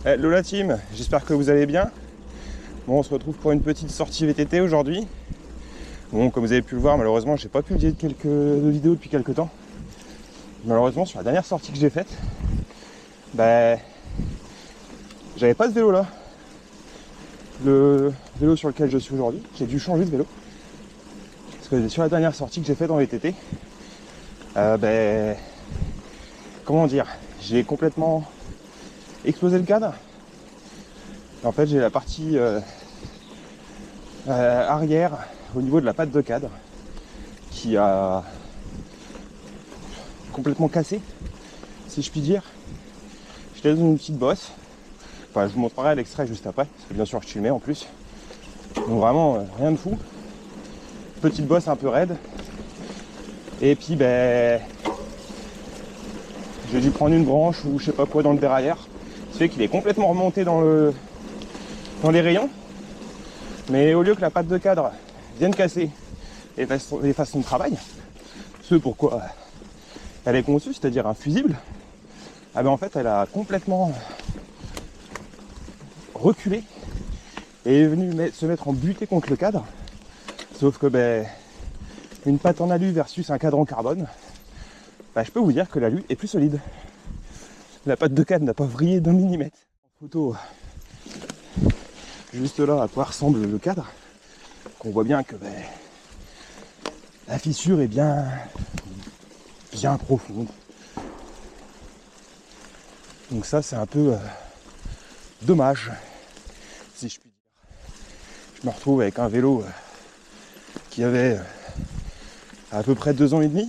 Hello la team, j'espère que vous allez bien. Bon, on se retrouve pour une petite sortie VTT aujourd'hui. Bon, comme vous avez pu le voir, malheureusement, j'ai pas publié de vidéos depuis quelques temps. Malheureusement, sur la dernière sortie que j'ai faite, j'avais pas de vélo là. Le vélo sur lequel je suis aujourd'hui, j'ai dû changer de vélo. Parce que sur la dernière sortie que j'ai faite en VTT, comment dire, j'ai complètement explosé le cadre. En fait, j'ai la partie arrière au niveau de la patte de cadre qui a complètement cassé, si je puis dire. J'étais dans une petite bosse. Enfin, je vous montrerai l'extrait juste après, parce que bien sûr je filmais en plus. Donc vraiment rien de fou. Petite bosse un peu raide. Et puis j'ai dû prendre une branche ou je sais pas quoi dans le dérailleur. Ce qui fait qu'il est complètement remonté dans les rayons. Mais au lieu que la patte de cadre vienne casser et fasse son travail, ce pourquoi elle est conçue, c'est-à-dire un fusible, en fait elle a complètement reculé et est venue se mettre en butée contre le cadre. Sauf que une patte en alu versus un cadre en carbone, je peux vous dire que l'alu est plus solide. La patte de cadre n'a pas vrillé d'un millimètre. En photo, juste là à quoi ressemble le cadre, qu'on voit bien que la fissure est bien profonde. Donc ça c'est un peu dommage, si je puis dire. Je me retrouve avec un vélo qui avait à peu près 2 ans et demi,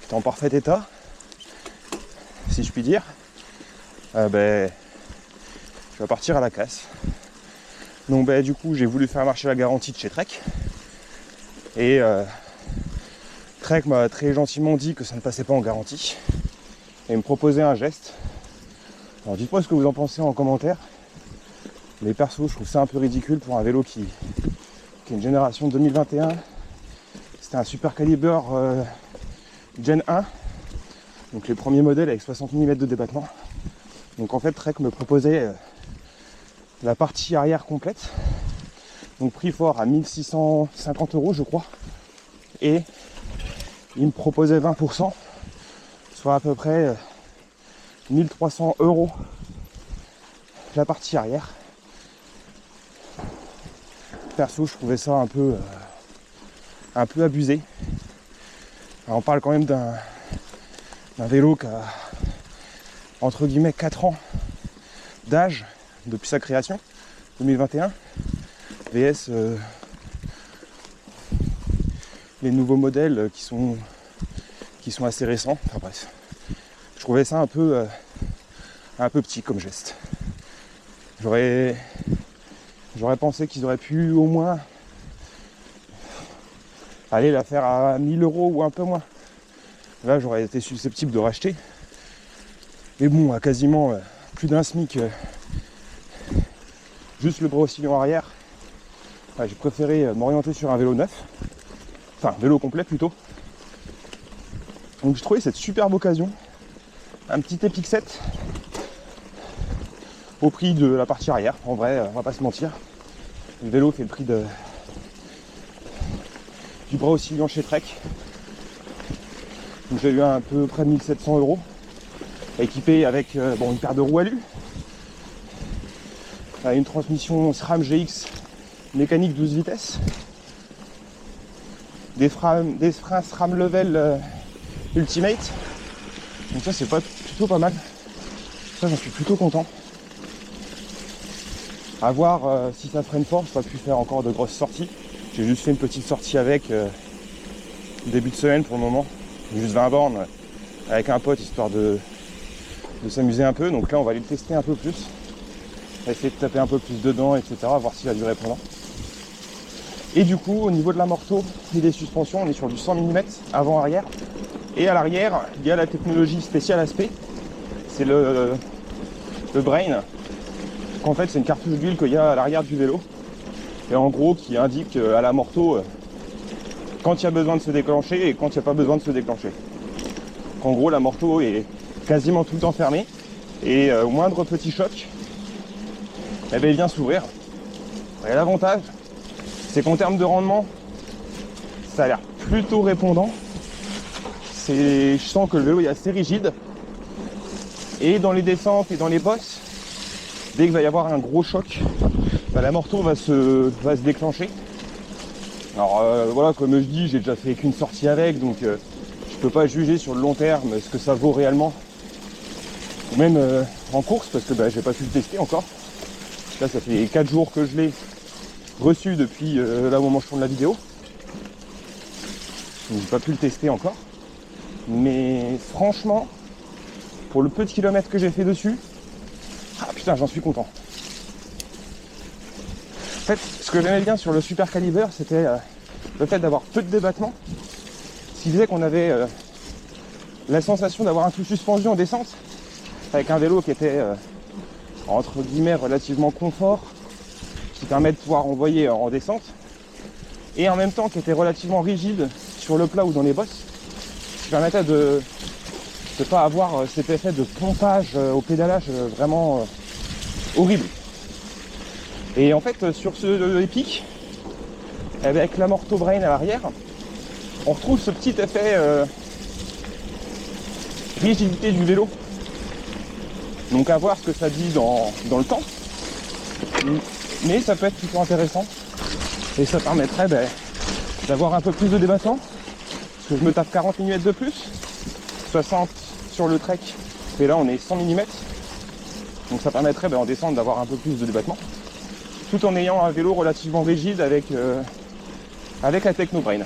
qui était en parfait état, si je puis dire. Je vais partir à la casse. Donc du coup j'ai voulu faire marcher la garantie de chez Trek. Et Trek m'a très gentiment dit que ça ne passait pas en garantie. Et me proposait un geste. Alors dites-moi ce que vous en pensez en commentaire. Mais perso je trouve ça un peu ridicule pour un vélo qui est une génération 2021. C'était un Super Caliber Gen 1. Donc les premiers modèles avec 60 mm de débattement. Donc en fait Trek me proposait la partie arrière complète. Donc prix fort à 1650 € je crois. Et il me proposait 20%, soit à peu près 1300 € la partie arrière. Perso je trouvais ça un peu abusé. Alors, on parle quand même d'un vélo qui a entre guillemets 4 ans d'âge depuis sa création, 2021, VS les nouveaux modèles qui sont assez récents. Enfin bref, je trouvais ça un peu petit comme geste. J'aurais pensé qu'ils auraient pu au moins aller la faire à 1000 € ou un peu moins. Là j'aurais été susceptible de racheter. Mais bon, à quasiment plus d'un SMIC, juste le bras oscillant arrière, j'ai préféré m'orienter sur un vélo neuf. Enfin, vélo complet plutôt. Donc j'ai trouvé cette superbe occasion. Un petit Epic 7 au prix de la partie arrière. En vrai, on va pas se mentir. Le vélo fait le prix du bras oscillant chez Trek. Donc j'ai eu à peu près 1700 €. Équipé avec une paire de roues alu. Une transmission SRAM GX mécanique 12 vitesses. Des freins SRAM Level Ultimate. Donc ça c'est plutôt pas mal. Ça j'en suis plutôt content. À voir si ça freine fort, je n'ai pas pu faire encore de grosses sorties. J'ai juste fait une petite sortie avec début de semaine pour le moment. Juste 20 bornes avec un pote histoire de s'amuser un peu. Donc là on va aller le tester un peu plus. On va essayer de taper un peu plus dedans, etc. Voir s'il va durer pendant. Et du coup au niveau de l'amorto et des suspensions, on est sur du 100 mm avant-arrière. Et à l'arrière, il y a la technologie spéciale aspect. C'est le Brain. En fait c'est une cartouche d'huile qu'il y a à l'arrière du vélo. Et en gros qui indique à l'amorto quand il y a besoin de se déclencher et quand il n'y a pas besoin de se déclencher. En gros l'amorto est quasiment tout le temps fermé. Et au moindre petit choc, eh ben, il vient s'ouvrir. Et l'avantage, c'est qu'en termes de rendement, ça a l'air plutôt répondant. Je sens que le vélo est assez rigide. Et dans les descentes et dans les bosses, dès qu'il va y avoir un gros choc, bah, l'amorto va se déclencher. Alors voilà, comme je dis, j'ai déjà fait qu'une sortie avec, donc je peux pas juger sur le long terme ce que ça vaut réellement. Ou même en course, parce que bah, j'ai pas pu le tester encore. Là, ça fait 4 jours que je l'ai reçu depuis là au moment où je tourne la vidéo. Donc j'ai pas pu le tester encore. Mais franchement, pour le peu de kilomètres que j'ai fait dessus, ah putain, j'en suis content. En fait, ce que j'aimais bien sur le Super Caliber, c'était le fait d'avoir peu de débattement. Ce qui faisait qu'on avait la sensation d'avoir un tout suspendu en descente, avec un vélo qui était entre guillemets relativement confort, qui permet de pouvoir envoyer en descente, et en même temps qui était relativement rigide sur le plat ou dans les bosses, qui permettait de ne pas avoir cet effet de pompage au pédalage vraiment horrible. Et en fait, sur ce Epic, avec l'amorto brain à l'arrière, on retrouve ce petit effet rigidité du vélo. Donc à voir ce que ça dit dans le temps. Mais ça peut être plutôt intéressant. Et ça permettrait d'avoir un peu plus de débattement. Parce que je me tape 40 mm de plus. 60 sur le trek. Et là on est 100 mm. Donc ça permettrait en descente d'avoir un peu plus de débattement. Tout en ayant un vélo relativement rigide avec la Technobrain.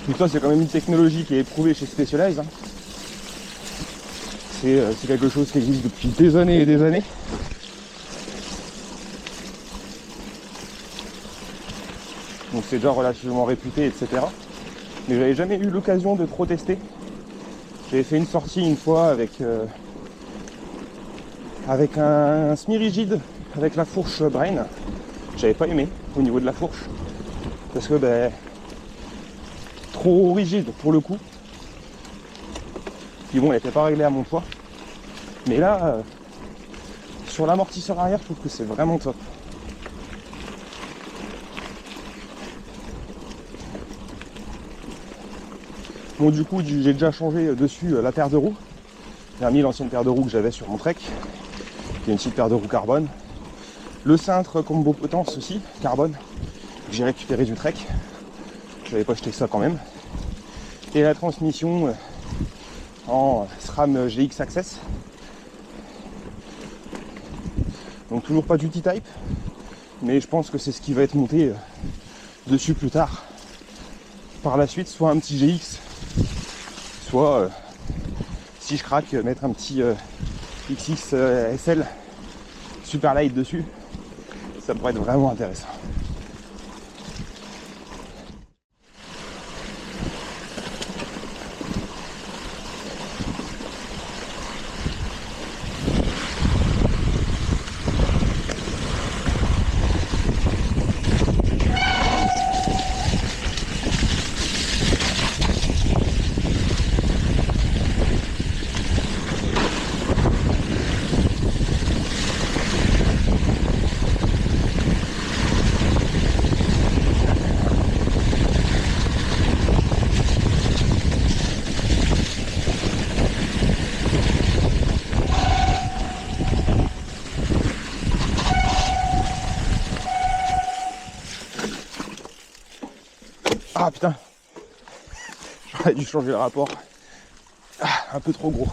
Donc ça c'est quand même une technologie qui est éprouvée chez Specialized. Hein. C'est quelque chose qui existe depuis des années et des années. Donc c'est déjà relativement réputé, etc. Mais j'avais jamais eu l'occasion de trop tester. J'avais fait une sortie une fois avec un semi-rigide, avec la fourche Brain. J'avais pas aimé au niveau de la fourche. Parce que trop rigide pour le coup. Puis bon, elle n'était pas réglée à mon poids. Mais là, sur l'amortisseur arrière, je trouve que c'est vraiment top. Bon, du coup, j'ai déjà changé dessus la paire de roues. J'ai remis l'ancienne paire de roues que j'avais sur mon Trek, qui est une petite paire de roues carbone. Le cintre combo potence aussi, carbone, que j'ai récupéré du Trek. J'avais pas acheté ça quand même. Et la transmission en SRAM GX Access. Donc toujours pas du T-Type, mais je pense que c'est ce qui va être monté dessus plus tard. Par la suite, soit un petit GX, soit si je craque, mettre un petit XX SL super light dessus. Ça pourrait être vraiment intéressant. Ah putain, j'aurais dû changer le rapport. Ah, un peu trop gros.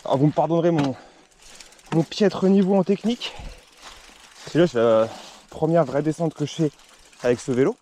Alors vous me pardonnerez mon piètre niveau en technique. C'est là, c'est la première vraie descente que je fais avec ce vélo.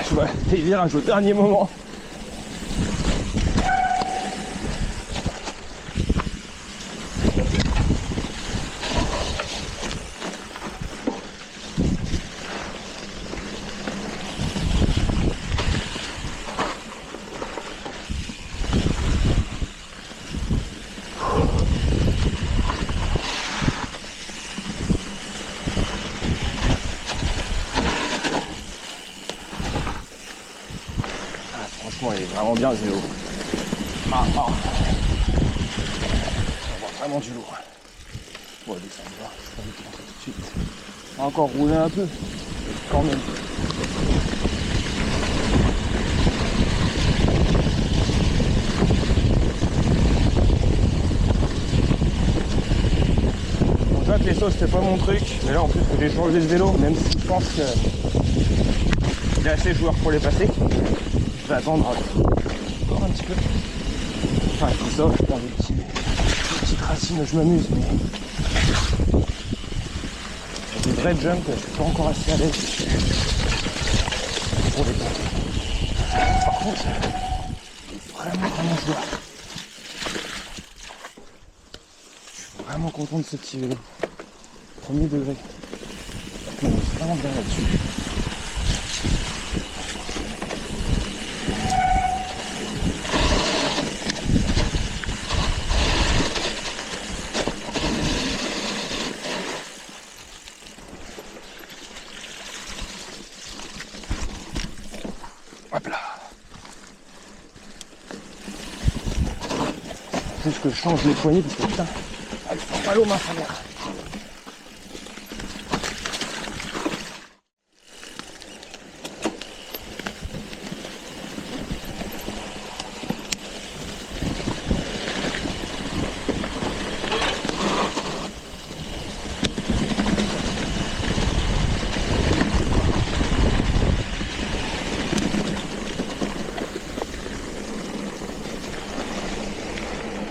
Je vois les virages au dernier moment. Franchement, il est vraiment bien le vélo. On va vraiment du lourd. Bon, descendre là, je pas envie de rentrer tout de suite. On va encore rouler un peu, quand même. Bon, ça, que les sauces, c'était pas mon truc. Mais là, en plus, que j'ai changé de vélo, même si je pense que il est assez joueur pour les passer. Je vais attendre encore un petit peu. Enfin, tout ça, je prends des petites racines, je m'amuse, mais des vrais jumps, je suis pas encore assez à l'aise pour les tenter. Par contre, il est vraiment joueur. Je suis vraiment content de ce petit vélo. Premier degré. Non, c'est vraiment bien là-dessus. Hop là. Juste que je change les poignées parce que putain, elles font mal aux mains sa mère.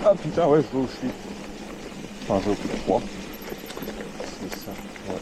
Ah putain, ouais, je vois où je suis. Enfin, je vois où je suis 3. C'est ça, ouais.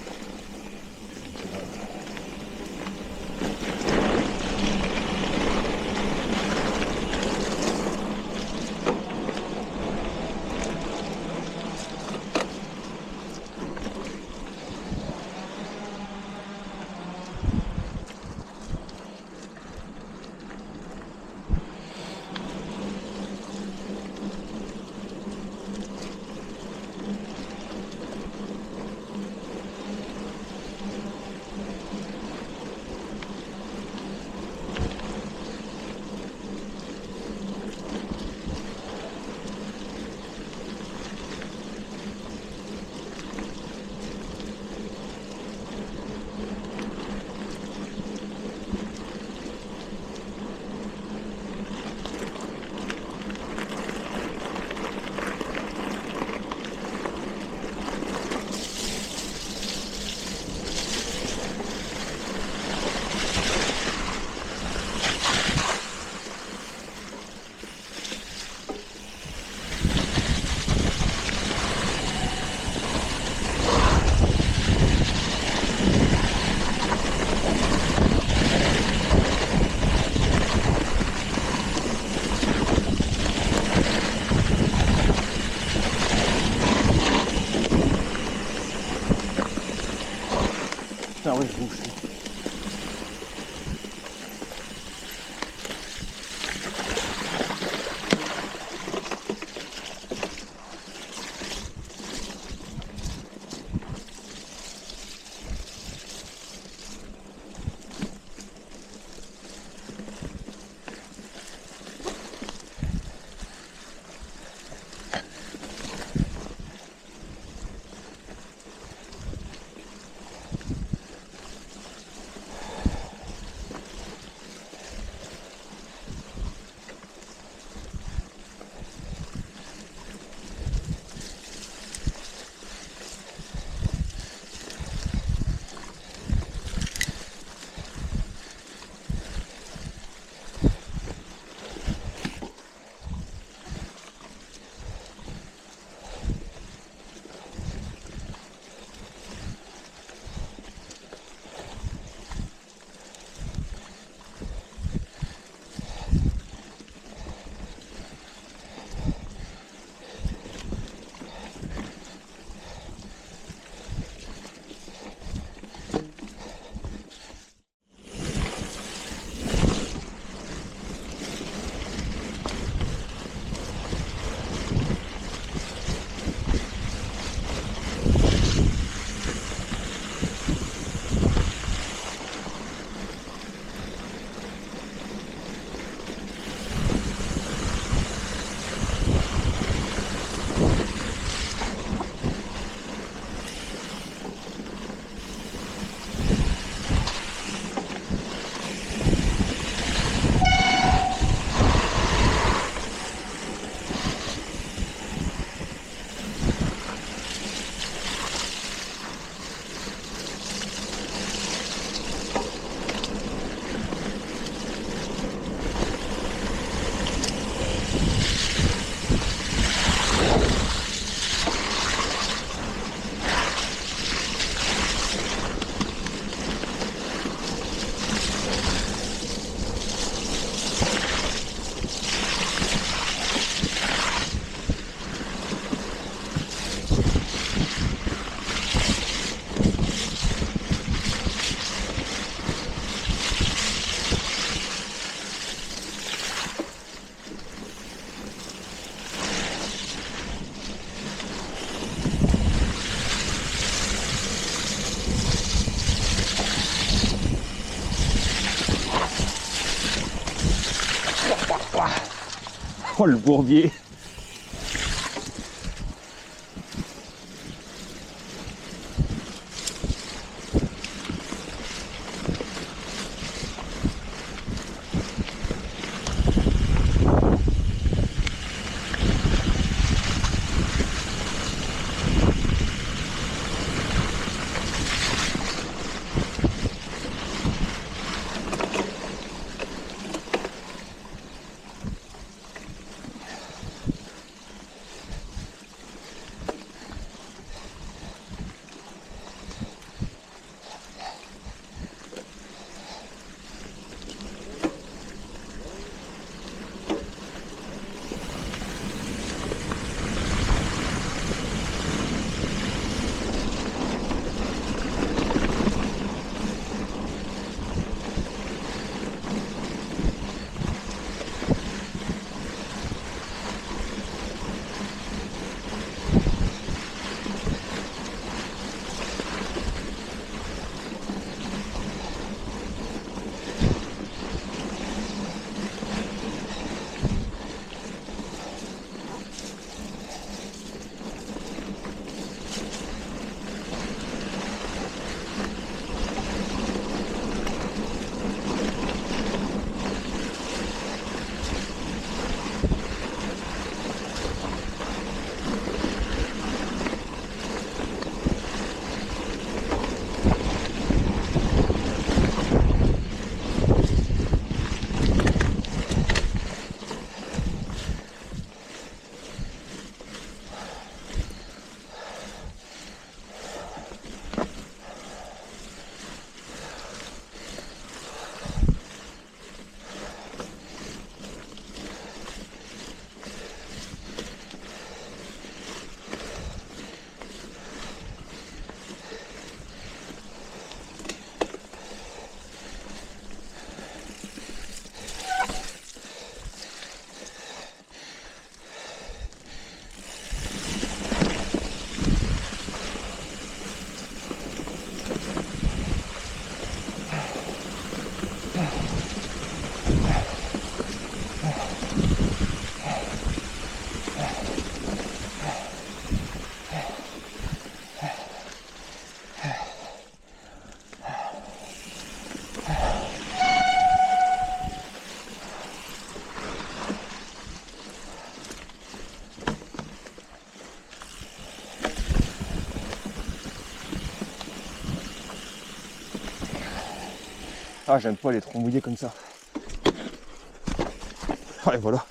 Putain, ouais, je bouge. Oh le bourbier. Ah, j'aime pas les trop mouillés comme ça. Ouais, voilà.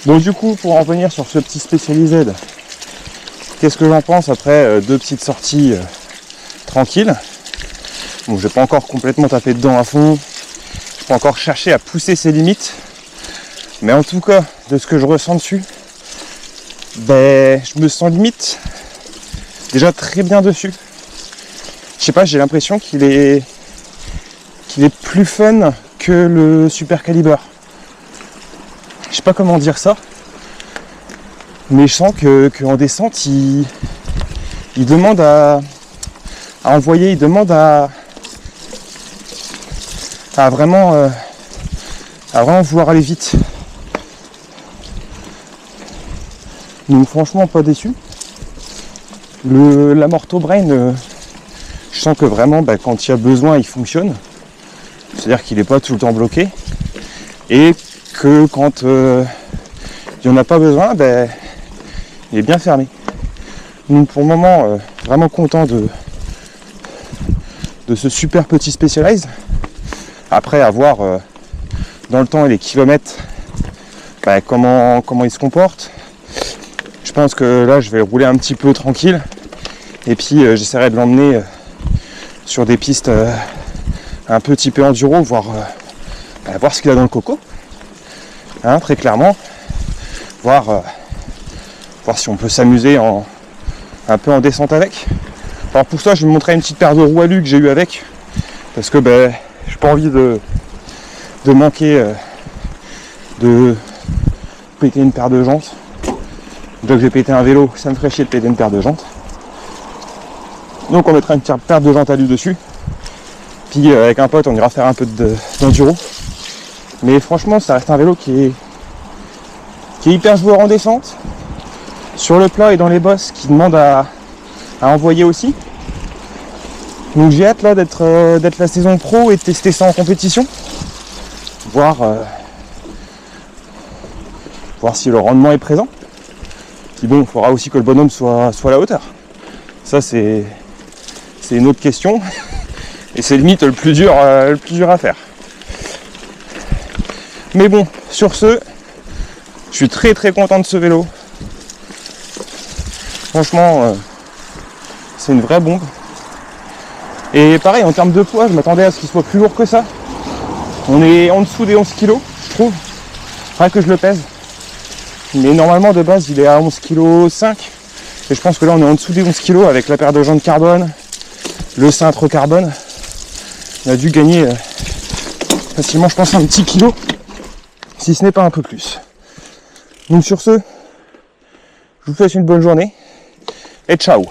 Bon, du coup, pour en venir sur ce petit spécialisé, qu'est-ce que j'en pense après deux petites sorties tranquilles. Bon, j'ai pas encore complètement tapé dedans à fond, j'ai pas encore cherché à pousser ses limites, mais en tout cas, de ce que je ressens dessus, ben, je me sens limite déjà très bien dessus. Je sais pas, j'ai l'impression qu'il est plus fun que le Super Caliber. Je sais pas comment dire ça, mais je sens qu'en descente, il demande à envoyer, il demande à vraiment vouloir aller vite. Donc franchement pas déçu. L'Amorto Brain, je sens que vraiment quand il y a besoin il fonctionne. C'est-à-dire qu'il n'est pas tout le temps bloqué. Et que quand il n'y en a pas besoin, il est bien fermé. Donc pour le moment, vraiment content de ce super petit Specialized. Après, à voir dans le temps et les kilomètres comment il se comporte. Je pense que là, je vais rouler un petit peu tranquille. Et puis, j'essaierai de l'emmener sur des pistes un peu typées enduro, voir ce qu'il a dans le coco. Hein, très clairement. Voir si on peut s'amuser un peu en descente avec. Alors pour ça, je vais vous montrer une petite paire de roues alu que j'ai eu avec. Parce que j'ai pas envie de manquer de péter une paire de jantes. Dès que j'ai pété un vélo, ça me ferait chier de péter une paire de jantes. Donc on mettra une petite paire de jantes alu dessus. Puis avec un pote, on ira faire un peu d'enduro. Mais franchement, ça reste un vélo qui est hyper joueur en descente. Sur le plat et dans les bosses, qui demande à envoyer aussi. Donc j'ai hâte là d'être la saison pro et de tester ça en compétition. Voir si le rendement est présent. Puis bon, il faudra aussi que le bonhomme soit à la hauteur. Ça c'est une autre question. Et c'est limite le plus dur à faire. Mais bon, sur ce, je suis très très content de ce vélo. Franchement, c'est une vraie bombe. Et pareil, en termes de poids, je m'attendais à ce qu'il soit plus lourd que ça. On est en dessous des 11 kg, je trouve. Faudrait que je le pèse. Mais normalement, de base, il est à 11,5 kg. Et je pense que là, on est en dessous des 11 kg avec la paire de jantes carbone, le cintre carbone. On a dû gagner facilement, je pense, un petit kilo, si ce n'est pas un peu plus. Donc sur ce, je vous souhaite une bonne journée et ciao.